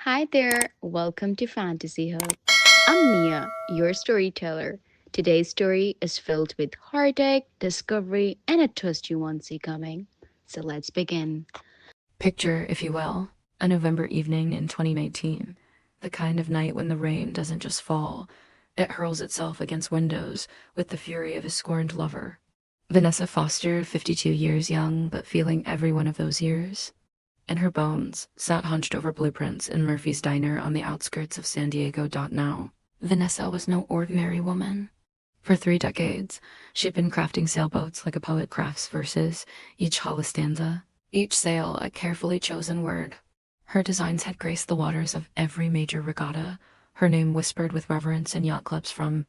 Hi there, welcome to Fantasy Hub. I'm Mia, your storyteller. Today's story is filled with heartache, discovery, and a twist you won't see coming. So let's begin. Picture, if you will, a November evening in 2019, the kind of night when the rain doesn't just fall, it hurls itself against windows with the fury of a scorned lover. Vanessa Foster, 52 years young, but feeling every one of those years. In her bones, sat hunched over blueprints in Murphy's Diner on the outskirts of San Diego. Now, Vanessa was no ordinary woman. For 3 decades, she'd been crafting sailboats like a poet crafts verses, each hull a stanza, each sail a carefully chosen word. Her designs had graced the waters of every major regatta, her name whispered with reverence in yacht clubs from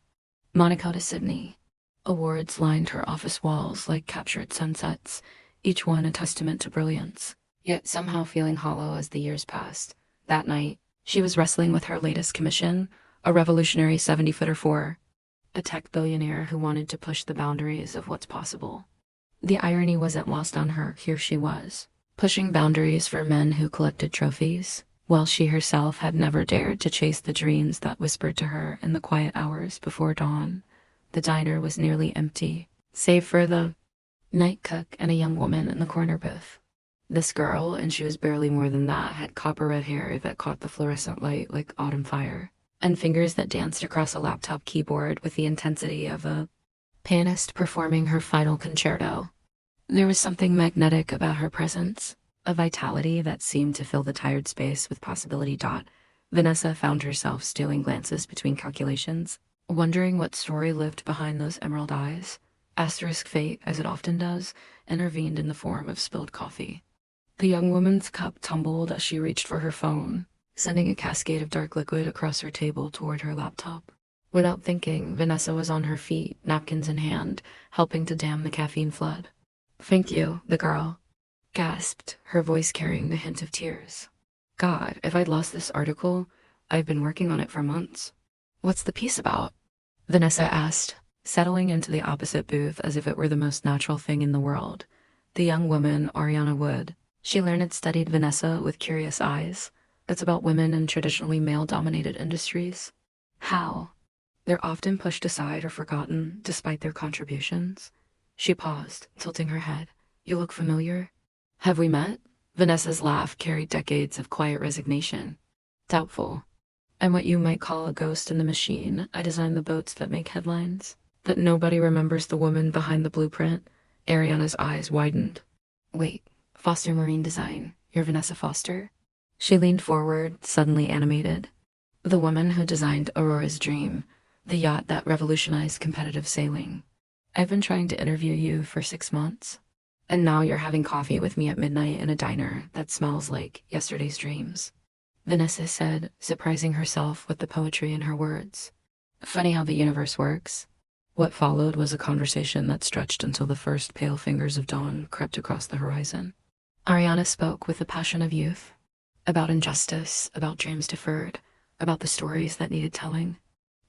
Monaco to Sydney. Awards lined her office walls like captured sunsets, each one a testament to brilliance. Yet somehow feeling hollow as the years passed. That night, she was wrestling with her latest commission, a revolutionary 70-footer for a tech billionaire who wanted to push the boundaries of what's possible. The irony wasn't lost on her. Here she was, pushing boundaries for men who collected trophies, while she herself had never dared to chase the dreams that whispered to her in the quiet hours before dawn. The diner was nearly empty, save for the night cook and a young woman in the corner booth. This girl, and she was barely more than that, had copper red hair that caught the fluorescent light like autumn fire, and fingers that danced across a laptop keyboard with the intensity of a pianist performing her final concerto. There was something magnetic about her presence, a vitality that seemed to fill the tired space with possibility. Vanessa found herself stealing glances between calculations, wondering what story lived behind those emerald eyes. Asterisk fate, as it often does, intervened in the form of spilled coffee. The young woman's cup tumbled as she reached for her phone, sending a cascade of dark liquid across her table toward her laptop. Without thinking, Vanessa was on her feet, napkins in hand, helping to dam the caffeine flood. "Thank you," the girl gasped, her voice carrying the hint of tears. "God, if I'd lost this article, I've been working on it for months." "What's the piece about?" Vanessa asked, settling into the opposite booth as if it were the most natural thing in the world. The young woman, Ariana Wood, she learned and studied Vanessa with curious eyes. "It's about women in traditionally male-dominated industries. How? They're often pushed aside or forgotten, despite their contributions." She paused, tilting her head. "You look familiar." "Have we met?" Vanessa's laugh carried decades of quiet resignation. "Doubtful. I'm what you might call a ghost in the machine. I design the boats that make headlines. But nobody remembers the woman behind the blueprint." Ariana's eyes widened. "Wait, Foster Marine Design. You're Vanessa Foster?" She leaned forward, suddenly animated. "The woman who designed Aurora's Dream, the yacht that revolutionized competitive sailing. I've been trying to interview you for 6 months. And now you're having coffee with me at midnight in a diner that smells like yesterday's dreams," Vanessa said, surprising herself with the poetry in her words. "Funny how the universe works." What followed was a conversation that stretched until the first pale fingers of dawn crept across the horizon. Ariana spoke with the passion of youth, about injustice, about dreams deferred, about the stories that needed telling.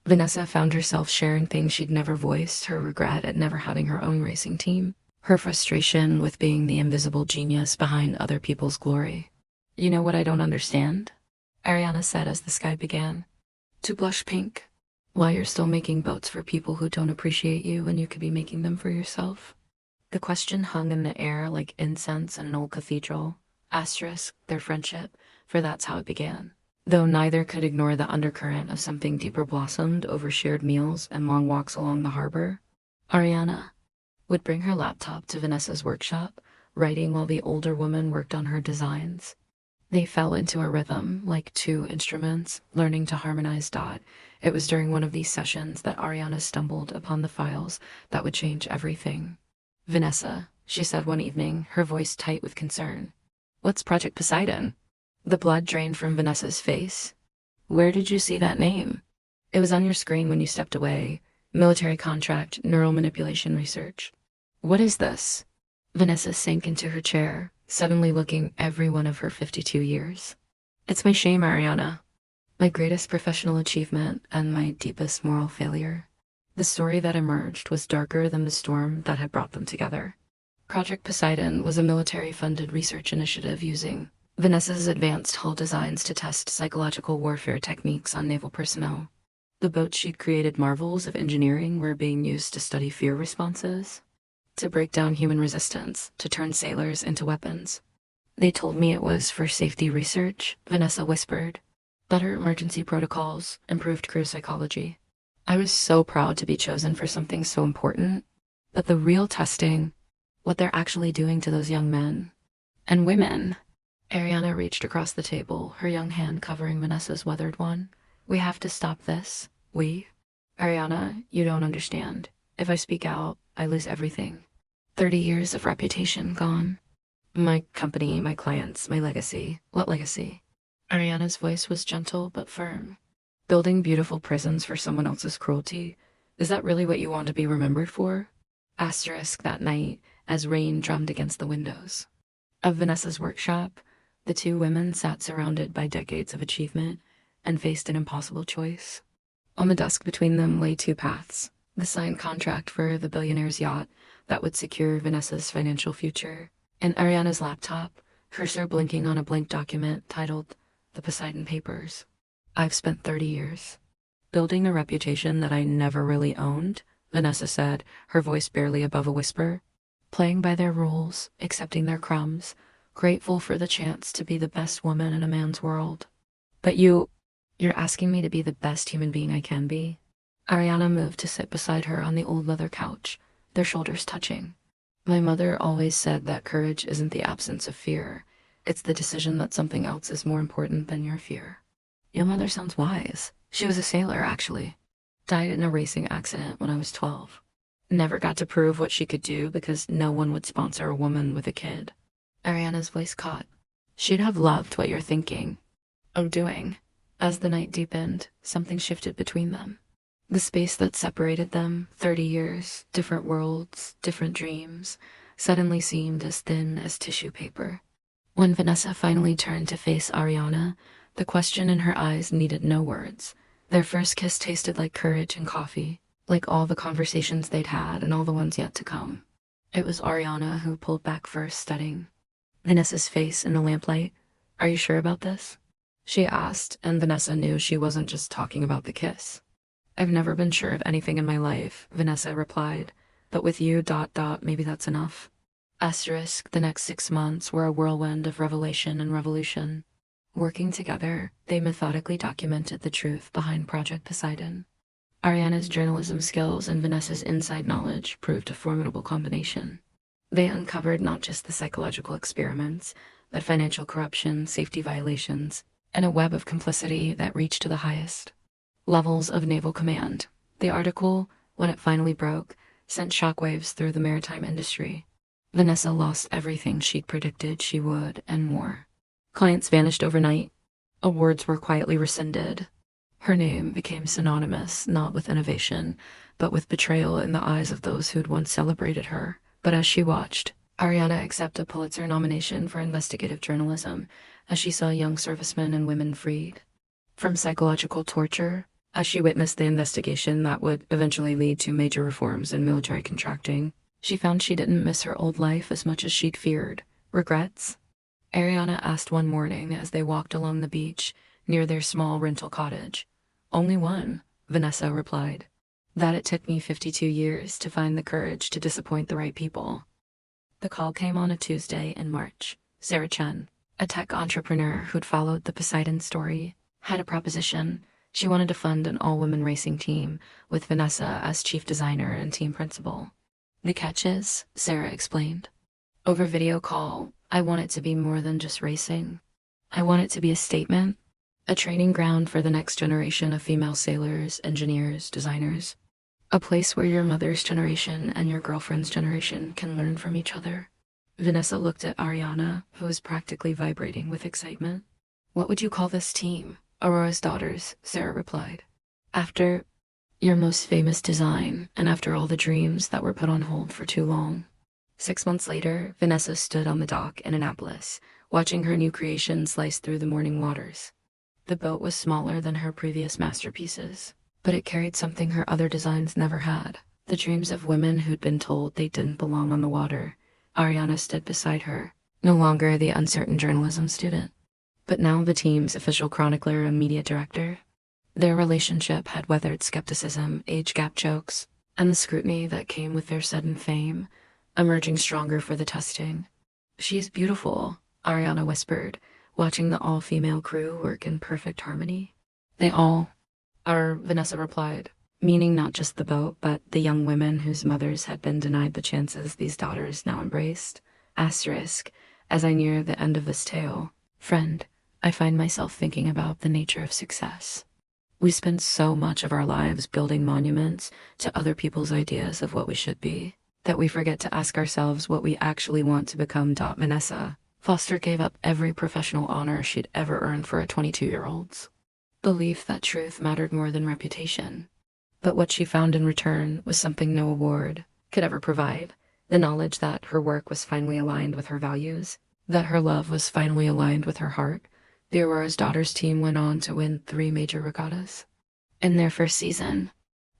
Vanessa found herself sharing things she'd never voiced, her regret at never having her own racing team, her frustration with being the invisible genius behind other people's glory. "You know what I don't understand?" Ariana said as the sky began to blush pink. "Why you're still making boats for people who don't appreciate you when you could be making them for yourself." The question hung in the air like incense in an old cathedral. Asterisk their friendship, for that's how it began. Though neither could ignore the undercurrent of something deeper blossomed over shared meals and long walks along the harbor. Ariana would bring her laptop to Vanessa's workshop, writing while the older woman worked on her designs. They fell into a rhythm, like two instruments, learning to harmonize. It was during one of these sessions that Ariana stumbled upon the files that would change everything. "Vanessa," she said one evening, her voice tight with concern. "What's Project Poseidon?" The blood drained from Vanessa's face. "Where did you see that name?" "It was on your screen when you stepped away. Military contract, neural manipulation research." "What is this?" Vanessa sank into her chair, suddenly looking every one of her 52 years. "It's my shame, Ariana. My greatest professional achievement and my deepest moral failure." The story that emerged was darker than the storm that had brought them together. Project Poseidon was a military-funded research initiative using Vanessa's advanced hull designs to test psychological warfare techniques on naval personnel. The boats she'd created marvels of engineering were being used to study fear responses, to break down human resistance, to turn sailors into weapons. They told me it was for safety research, Vanessa whispered. Better emergency protocols, improved crew psychology. I was so proud to be chosen for something so important, but the real testing, what they're actually doing to those young men and women. Ariana reached across the table, her young hand covering Vanessa's weathered one. We have to stop this. We? Ariana, you don't understand. If I speak out, I lose everything. 30 years of reputation gone. My company, my clients, my legacy. What legacy? Ariana's voice was gentle but firm. Building beautiful prisons for someone else's cruelty. Is that really what you want to be remembered for? Asterisk that night as rain drummed against the windows of Vanessa's workshop, the two women sat surrounded by decades of achievement and faced an impossible choice. On the desk between them lay two paths: the signed contract for the billionaire's yacht that would secure Vanessa's financial future, and Ariana's laptop, cursor blinking on a blank document titled The Poseidon Papers. I've spent 30 years building a reputation that I never really owned, Vanessa said, her voice barely above a whisper. Playing by their rules, accepting their crumbs, grateful for the chance to be the best woman in a man's world. But you're asking me to be the best human being I can be? Ariana moved to sit beside her on the old leather couch, their shoulders touching. My mother always said that courage isn't the absence of fear. It's the decision that something else is more important than your fear. Your mother sounds wise. She was a sailor, actually. Died in a racing accident when I was 12. Never got to prove what she could do because no one would sponsor a woman with a kid. Ariana's voice caught. She'd have loved what you're thinking. Or doing. As the night deepened, something shifted between them. The space that separated them, 30 years, different worlds, different dreams, suddenly seemed as thin as tissue paper. When Vanessa finally turned to face Ariana, the question in her eyes needed no words. Their first kiss tasted like courage and coffee, like all the conversations they'd had and all the ones yet to come. It was Ariana who pulled back first, studying Vanessa's face in the lamplight. Are you sure about this? She asked, and Vanessa knew she wasn't just talking about the kiss. I've never been sure of anything in my life, Vanessa replied, but with you, maybe that's enough. Asterisk, the next 6 months were a whirlwind of revelation and revolution. Working together, they methodically documented the truth behind Project Poseidon. Ariana's journalism skills and Vanessa's inside knowledge proved a formidable combination. They uncovered not just the psychological experiments, but financial corruption, safety violations, and a web of complicity that reached to the highest levels of naval command. The article, when it finally broke, sent shockwaves through the maritime industry. Vanessa lost everything she'd predicted she would, and more. Clients vanished overnight. Awards were quietly rescinded. Her name became synonymous not with innovation, but with betrayal in the eyes of those who'd once celebrated her. But as she watched Ariana accept a Pulitzer nomination for investigative journalism, as she saw young servicemen and women freed from psychological torture, as she witnessed the investigation that would eventually lead to major reforms in military contracting, she found she didn't miss her old life as much as she'd feared. Regrets? Ariana asked one morning as they walked along the beach near their small rental cottage. Only one, Vanessa replied. That it took me 52 years to find the courage to disappoint the right people. The call came on a Tuesday in March. Sarah Chen, a tech entrepreneur who'd followed the Poseidon story, had a proposition. She wanted to fund an all-women racing team, with Vanessa as chief designer and team principal. The catch is, Sarah explained, over video call, I want it to be more than just racing. I want it to be a statement, a training ground for the next generation of female sailors, engineers, designers. A place where your mother's generation and your girlfriend's generation can learn from each other. Vanessa looked at Ariana, who was practically vibrating with excitement. What would you call this team? Aurora's Daughters, Sarah replied. After your most famous design, and after all the dreams that were put on hold for too long. 6 months later, Vanessa stood on the dock in Annapolis, watching her new creation slice through the morning waters. The boat was smaller than her previous masterpieces, but it carried something her other designs never had. The dreams of women who'd been told they didn't belong on the water. Ariana stood beside her, no longer the uncertain journalism student, but now the team's official chronicler and media director. Their relationship had weathered skepticism, age gap jokes, and the scrutiny that came with their sudden fame, emerging stronger for the testing. "She's beautiful," Ariana whispered, watching the all-female crew work in perfect harmony. "They all are," Vanessa replied, meaning not just the boat, but the young women whose mothers had been denied the chances these daughters now embraced. Asterisk, as I near the end of this tale, friend, I find myself thinking about the nature of success. We spend so much of our lives building monuments to other people's ideas of what we should be, that we forget to ask ourselves what we actually want to become. Vanessa Foster gave up every professional honor she'd ever earned for a 22-year-old's belief that truth mattered more than reputation. But what she found in return was something no award could ever provide: the knowledge that her work was finally aligned with her values, that her love was finally aligned with her heart. The Aurora's Daughters team went on to win 3 major regattas in their first season.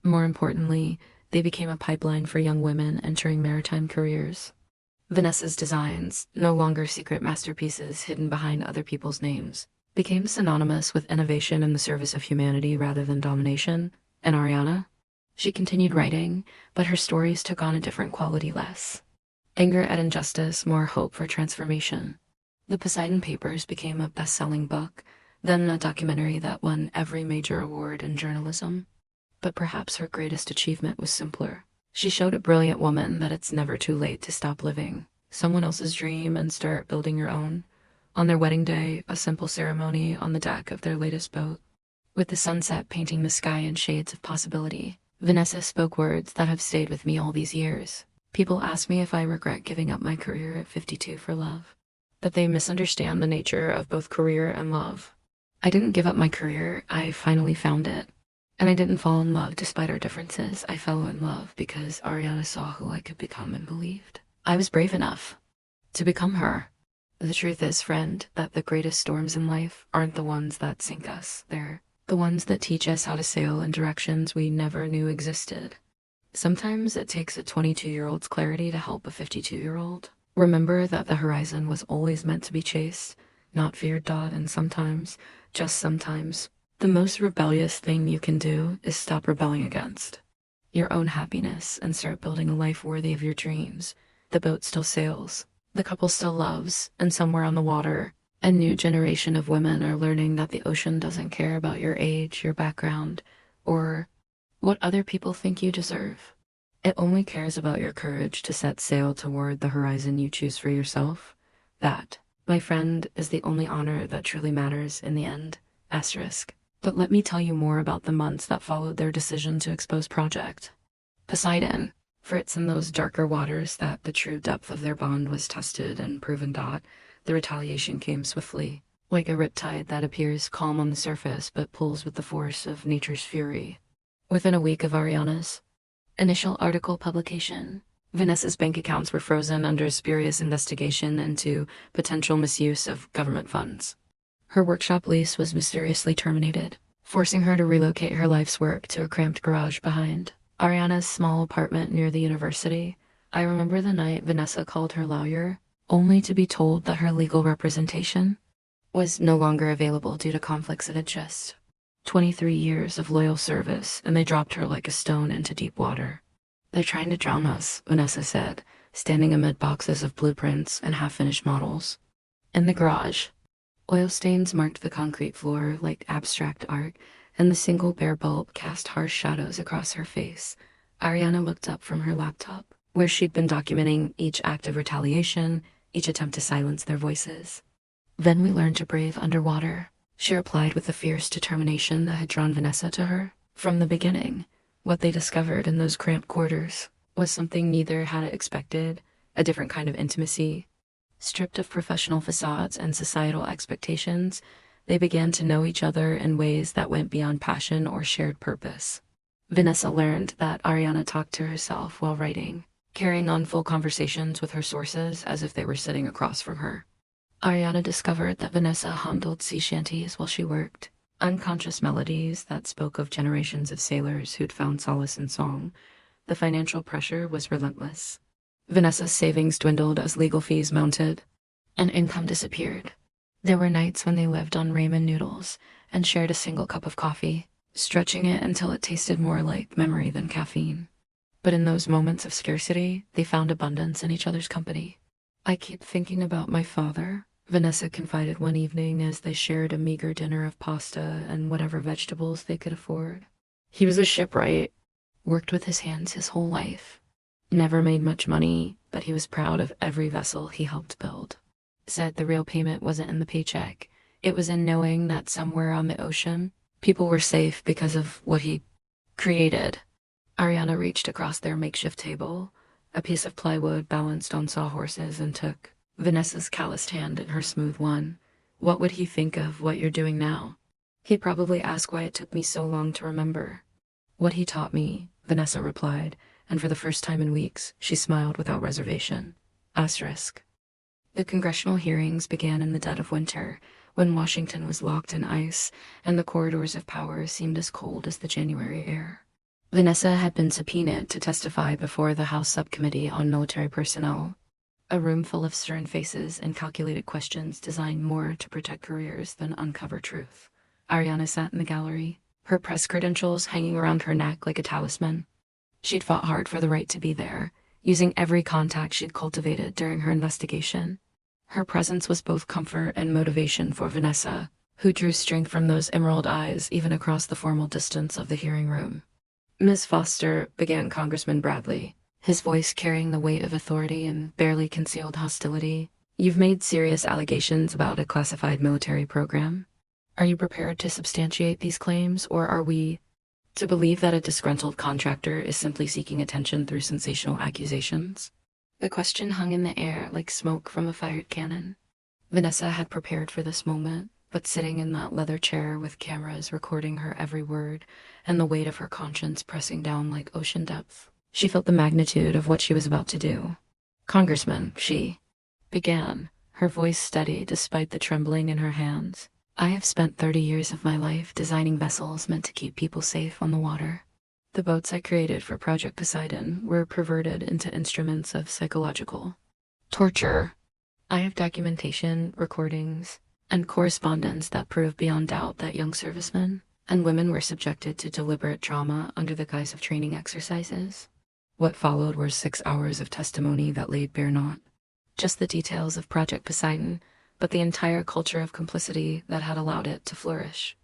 More importantly, they became a pipeline for young women entering maritime careers. Vanessa's designs, no longer secret masterpieces hidden behind other people's names, became synonymous with innovation in the service of humanity rather than domination. And Ariana? She continued writing, but her stories took on a different quality: less anger at injustice, more hope for transformation. The Poseidon Papers became a best-selling book, then a documentary that won every major award in journalism. But perhaps her greatest achievement was simpler. She showed a brilliant woman that it's never too late to stop living someone else's dream and start building your own. On their wedding day, a simple ceremony on the deck of their latest boat, with the sunset painting the sky in shades of possibility, Vanessa spoke words that have stayed with me all these years. People ask me if I regret giving up my career at 52 for love, that they misunderstand the nature of both career and love. I didn't give up my career, I finally found it. And I didn't fall in love despite our differences. I fell in love because Ariana saw who I could become and believed I was brave enough to become her. The truth is, friend, that the greatest storms in life aren't the ones that sink us. They're the ones that teach us how to sail in directions we never knew existed. Sometimes it takes a 22-year-old's clarity to help a 52-year-old. Remember that the horizon was always meant to be chased, not feared. And sometimes, just sometimes, the most rebellious thing you can do is stop rebelling against your own happiness and start building a life worthy of your dreams. The boat still sails, the couple still loves, and somewhere on the water, a new generation of women are learning that the ocean doesn't care about your age, your background, or what other people think you deserve. It only cares about your courage to set sail toward the horizon you choose for yourself. That, my friend, is the only honor that truly matters in the end. Asterisk. But let me tell you more about the months that followed their decision to expose Project Poseidon. For it's in those darker waters that the true depth of their bond was tested and proven. The retaliation came swiftly, like a riptide that appears calm on the surface but pulls with the force of nature's fury. Within a week of Ariana's initial article publication, Vanessa's bank accounts were frozen under a spurious investigation into potential misuse of government funds. Her workshop lease was mysteriously terminated, forcing her to relocate her life's work to a cramped garage behind Ariana's small apartment near the university. I remember the night Vanessa called her lawyer, only to be told that her legal representation was no longer available due to conflicts of interest. 23 years of loyal service, and they dropped her like a stone into deep water. "They're trying to drown us," Vanessa said, standing amid boxes of blueprints and half-finished models. In the garage, oil stains marked the concrete floor like abstract art, and the single bare bulb cast harsh shadows across her face. Ariana looked up from her laptop, where she'd been documenting each act of retaliation, each attempt to silence their voices. "Then we learned to brave underwater," she replied with the fierce determination that had drawn Vanessa to her. From the beginning, what they discovered in those cramped quarters was something neither had expected: a different kind of intimacy. Stripped of professional facades and societal expectations, they began to know each other in ways that went beyond passion or shared purpose. Vanessa learned that Ariana talked to herself while writing, carrying on full conversations with her sources as if they were sitting across from her. Ariana discovered that Vanessa hummed old sea shanties while she worked, unconscious melodies that spoke of generations of sailors who'd found solace in song. The financial pressure was relentless. Vanessa's savings dwindled as legal fees mounted, and income disappeared. There were nights when they lived on ramen noodles and shared a single cup of coffee, stretching it until it tasted more like memory than caffeine. But in those moments of scarcity, they found abundance in each other's company. "I keep thinking about my father," Vanessa confided one evening as they shared a meager dinner of pasta and whatever vegetables they could afford. "He was a shipwright, worked with his hands his whole life. Never made much money, but he was proud of every vessel he helped build. Said the real payment wasn't in the paycheck. It was in knowing that somewhere on the ocean, people were safe because of what he created." Ariana reached across their makeshift table, a piece of plywood balanced on sawhorses, and took Vanessa's calloused hand in her smooth one. "What would he think of what you're doing now?" "He'd probably ask why it took me so long to remember." "What he taught me," Vanessa replied, and for the first time in weeks, she smiled without reservation. Asterisk. The congressional hearings began in the dead of winter, when Washington was locked in ice and the corridors of power seemed as cold as the January air. Vanessa had been subpoenaed to testify before the House Subcommittee on Military Personnel, a room full of stern faces and calculated questions designed more to protect careers than uncover truth. Ariana sat in the gallery, her press credentials hanging around her neck like a talisman. She'd fought hard for the right to be there, using every contact she'd cultivated during her investigation. Her presence was both comfort and motivation for Vanessa, who drew strength from those emerald eyes even across the formal distance of the hearing room. "Miss Foster," began Congressman Bradley, his voice carrying the weight of authority and barely concealed hostility, "you've made serious allegations about a classified military program. Are you prepared to substantiate these claims, or are we to believe that a disgruntled contractor is simply seeking attention through sensational accusations?" The question hung in the air like smoke from a fired cannon. Vanessa had prepared for this moment, but sitting in that leather chair with cameras recording her every word and the weight of her conscience pressing down like ocean depth, she felt the magnitude of what she was about to do. "Congressman," she began, her voice steady despite the trembling in her hands, "I have spent 30 years of my life designing vessels meant to keep people safe on the water. The boats I created for Project Poseidon were perverted into instruments of psychological torture. I have documentation, recordings, and correspondence that prove beyond doubt that young servicemen and women were subjected to deliberate trauma under the guise of training exercises." What followed were 6 hours of testimony that laid bare not just the details of Project Poseidon, but the entire culture of complicity that had allowed it to flourish.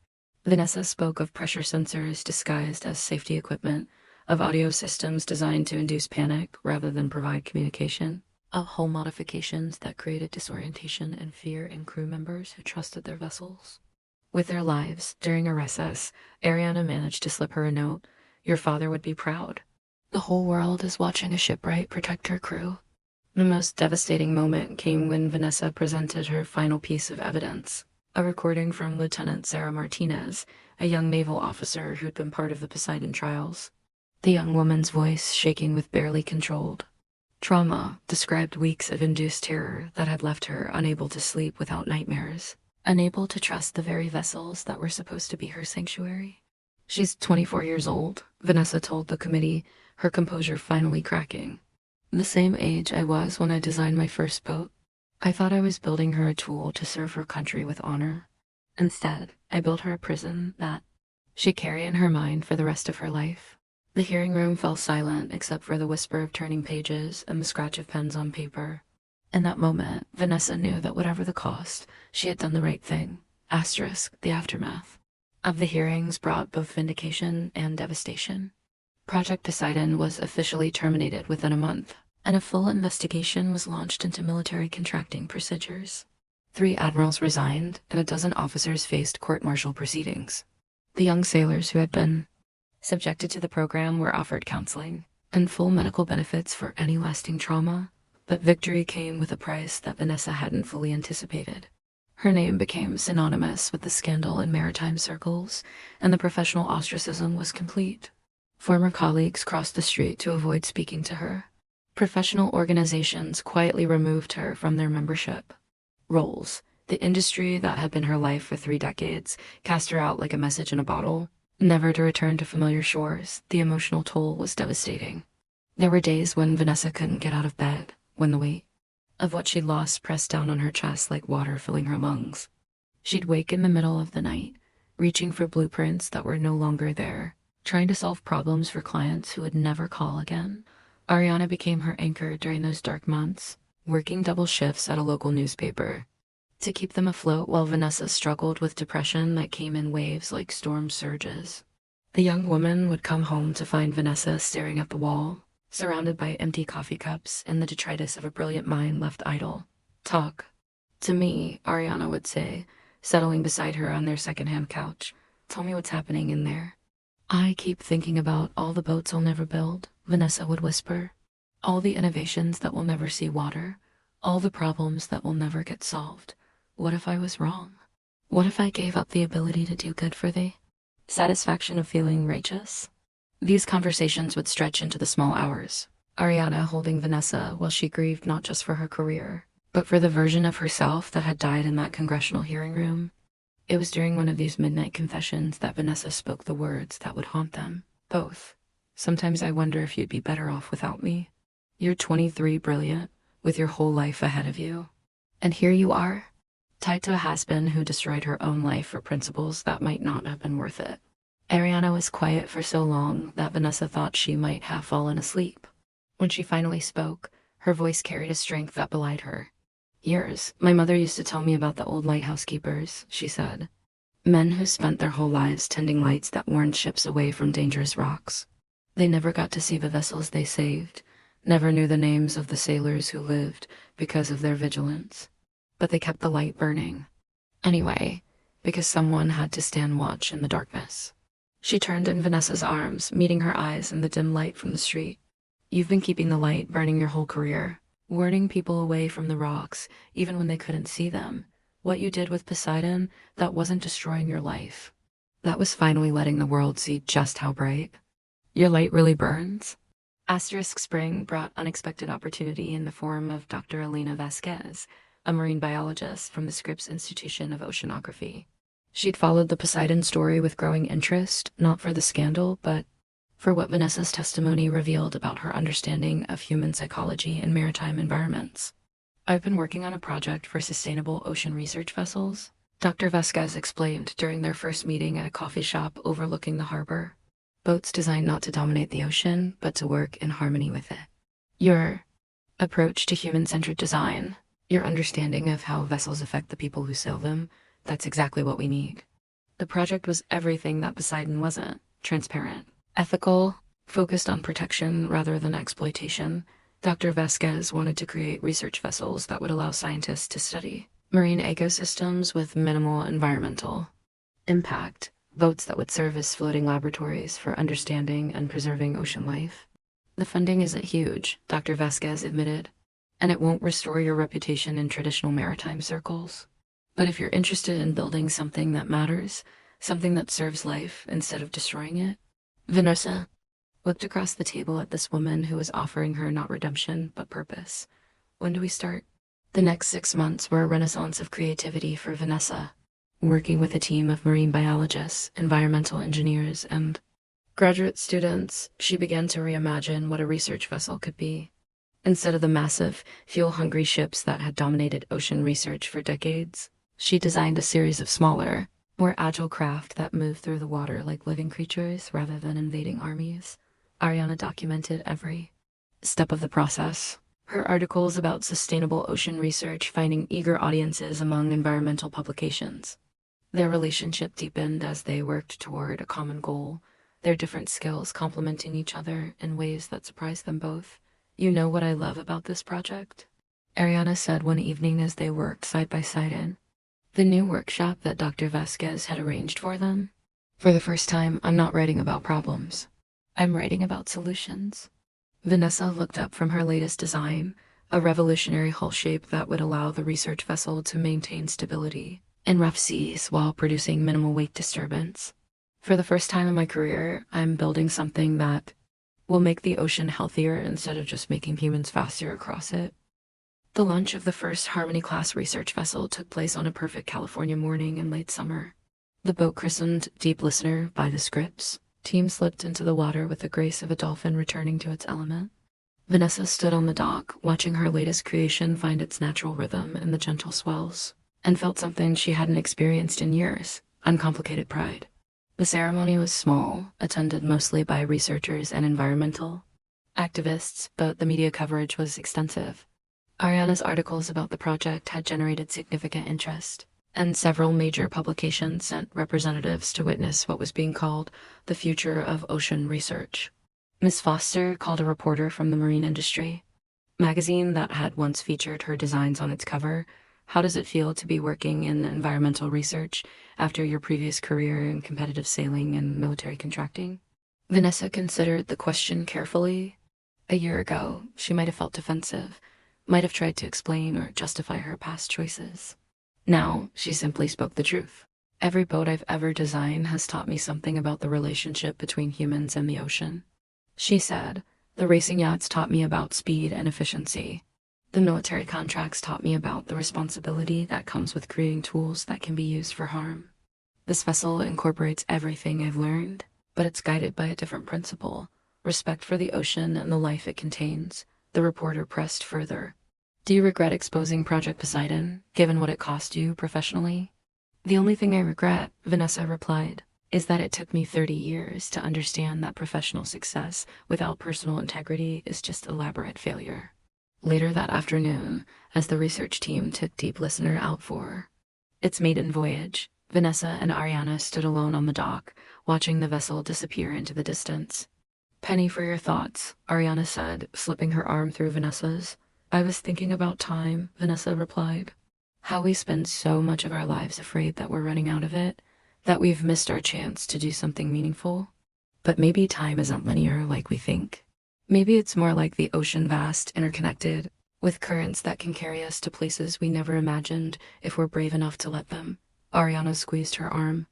Vanessa spoke of pressure sensors disguised as safety equipment, of audio systems designed to induce panic rather than provide communication, of hull modifications that created disorientation and fear in crew members who trusted their vessels. With their lives, during a recess, Ariana managed to slip her a note. "Your father would be proud. The whole world is watching a shipwright protect her crew." The most devastating moment came when Vanessa presented her final piece of evidence, a recording from Lieutenant Sarah Martinez, a young naval officer who'd been part of the Poseidon trials. The young woman's voice shaking with barely controlled trauma described weeks of induced terror that had left her unable to sleep without nightmares, unable to trust the very vessels that were supposed to be her sanctuary. "She's 24 years old," Vanessa told the committee, her composure finally cracking. "The same age I was when I designed my first boat. I thought I was building her a tool to serve her country with honor. Instead, I built her a prison that she'd carry in her mind for the rest of her life." The hearing room fell silent except for the whisper of turning pages and the scratch of pens on paper. In that moment, Vanessa knew that whatever the cost, she had done the right thing. Asterisk, the aftermath of the hearings brought both vindication and devastation. Project Poseidon was officially terminated within a month, and a full investigation was launched into military contracting procedures. 3 admirals resigned, and a dozen officers faced court-martial proceedings. The young sailors who had been subjected to the program were offered counseling and full medical benefits for any lasting trauma, but victory came with a price that Vanessa hadn't fully anticipated. Her name became synonymous with the scandal in maritime circles, and the professional ostracism was complete. Former colleagues crossed the street to avoid speaking to her. Professional organizations quietly removed her from their membership rolls. The industry that had been her life for 3 decades cast her out like a message in a bottle, never to return to familiar shores. The emotional toll was devastating. There were days when Vanessa couldn't get out of bed, when the weight of what she'd lost pressed down on her chest like water filling her lungs. She'd wake in the middle of the night, reaching for blueprints that were no longer there, trying to solve problems for clients who would never call again. Ariana became her anchor during those dark months, working double shifts at a local newspaper to keep them afloat while Vanessa struggled with depression that came in waves like storm surges. The young woman would come home to find Vanessa staring at the wall, surrounded by empty coffee cups and the detritus of a brilliant mind left idle. Talk to me, Ariana would say, settling beside her on their secondhand couch. Tell me what's happening in there. I keep thinking about all the boats I'll never build, Vanessa would whisper. All the innovations that will never see water. All the problems that will never get solved. What if I was wrong? What if I gave up the ability to do good for thee? Satisfaction of feeling righteous? These conversations would stretch into the small hours. Ariana holding Vanessa while she grieved not just for her career, but for the version of herself that had died in that congressional hearing room. It was during one of these midnight confessions that Vanessa spoke the words that would haunt them, both. Sometimes I wonder if you'd be better off without me. You're 23, brilliant, with your whole life ahead of you. And here you are, tied to a has-been who destroyed her own life for principles that might not have been worth it. Ariana was quiet for so long that Vanessa thought she might have fallen asleep. When she finally spoke, her voice carried a strength that belied her. Years, my mother used to tell me about the old lighthouse keepers, she said. Men who spent their whole lives tending lights that warned ships away from dangerous rocks. They never got to see the vessels they saved, never knew the names of the sailors who lived because of their vigilance. But they kept the light burning. Anyway, because someone had to stand watch in the darkness. She turned in Vanessa's arms, meeting her eyes in the dim light from the street. You've been keeping the light burning your whole career, warning people away from the rocks, even when they couldn't see them. What you did with Poseidon, that wasn't destroying your life. That was finally letting the world see just how bright. Your light really burns. Asterisk Spring brought unexpected opportunity in the form of Dr. Elena Vasquez, a marine biologist from the Scripps Institution of Oceanography. She'd followed the Poseidon story with growing interest, not for the scandal, but for what Vanessa's testimony revealed about her understanding of human psychology in maritime environments. I've been working on a project for sustainable ocean research vessels, Dr. Vasquez explained during their first meeting at a coffee shop overlooking the harbor. Boats designed not to dominate the ocean, but to work in harmony with it. Your approach to human-centered design, your understanding of how vessels affect the people who sail them, that's exactly what we need. The project was everything that Poseidon wasn't: transparent, ethical, focused on protection rather than exploitation. Dr. Vasquez wanted to create research vessels that would allow scientists to study marine ecosystems with minimal environmental impact, boats that would serve as floating laboratories for understanding and preserving ocean life. The funding isn't huge, Dr. Vasquez admitted, and it won't restore your reputation in traditional maritime circles. But if you're interested in building something that matters, something that serves life instead of destroying it. Vanessa looked across the table at this woman who was offering her not redemption, but purpose. When do we start? The next 6 months were a renaissance of creativity for Vanessa, working with a team of marine biologists, environmental engineers, and graduate students. She began to reimagine what a research vessel could be. Instead of the massive, fuel-hungry ships that had dominated ocean research for decades, she designed a series of smaller, more agile craft that moved through the water like living creatures rather than invading armies. Ariana documented every step of the process. Her articles about sustainable ocean research finding eager audiences among environmental publications. Their relationship deepened as they worked toward a common goal, their different skills complementing each other in ways that surprised them both. You know what I love about this project? Ariana said one evening as they worked side by side in the new workshop that Dr. Vasquez had arranged for them. For the first time, I'm not writing about problems. I'm writing about solutions. Vanessa looked up from her latest design, a revolutionary hull shape that would allow the research vessel to maintain stability in rough seas while producing minimal weight disturbance. For the first time in my career, I'm building something that will make the ocean healthier instead of just making humans faster across it. The launch of the first Harmony-class research vessel took place on a perfect California morning in late summer. The boat christened Deep Listener by the Scripps team slipped into the water with the grace of a dolphin returning to its element. Vanessa stood on the dock, watching her latest creation find its natural rhythm in the gentle swells, and felt something she hadn't experienced in years: uncomplicated pride. The ceremony was small, attended mostly by researchers and environmental activists, but the media coverage was extensive. Ariana's articles about the project had generated significant interest, and several major publications sent representatives to witness what was being called the future of ocean research. Miss Foster called a reporter from the marine industry magazine that had once featured her designs on its cover. "How does it feel to be working in environmental research after your previous career in competitive sailing and military contracting?" Vanessa considered the question carefully. A year ago, she might have felt defensive, might have tried to explain or justify her past choices. Now, she simply spoke the truth. "Every boat I've ever designed has taught me something about the relationship between humans and the ocean," she said. "The racing yachts taught me about speed and efficiency. The military contracts taught me about the responsibility that comes with creating tools that can be used for harm. This vessel incorporates everything I've learned, but it's guided by a different principle: respect for the ocean and the life it contains." The reporter pressed further. "Do you regret exposing Project Poseidon, given what it cost you professionally?" "The only thing I regret," Vanessa replied, "is that it took me 30 years to understand that professional success without personal integrity is just elaborate failure." Later that afternoon, as the research team took Deep Listener out for its maiden voyage, Vanessa and Ariana stood alone on the dock, watching the vessel disappear into the distance. "Penny for your thoughts," Ariana said, slipping her arm through Vanessa's. "I was thinking about time," Vanessa replied. "How we spend so much of our lives afraid that we're running out of it, that we've missed our chance to do something meaningful. But maybe time isn't linear like we think. Maybe it's more like the ocean, vast, interconnected, with currents that can carry us to places we never imagined if we're brave enough to let them." Ariana squeezed her arm.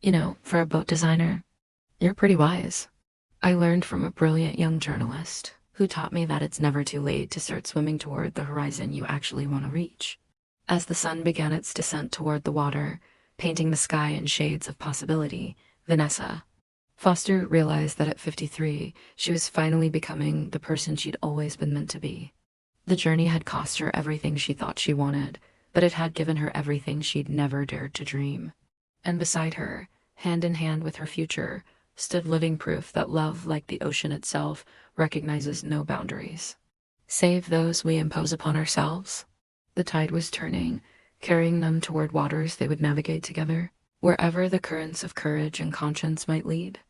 "You know, for a boat designer, you're pretty wise. I learned from a brilliant young journalist who taught me that it's never too late to start swimming toward the horizon you actually want to reach." As the sun began its descent toward the water, painting the sky in shades of possibility, Vanessa Foster realized that at 53, she was finally becoming the person she'd always been meant to be. The journey had cost her everything she thought she wanted, but it had given her everything she'd never dared to dream. And beside her, hand in hand with her future, stood living proof that love, like the ocean itself, recognizes no boundaries, save those we impose upon ourselves. The tide was turning, carrying them toward waters they would navigate together, wherever the currents of courage and conscience might lead.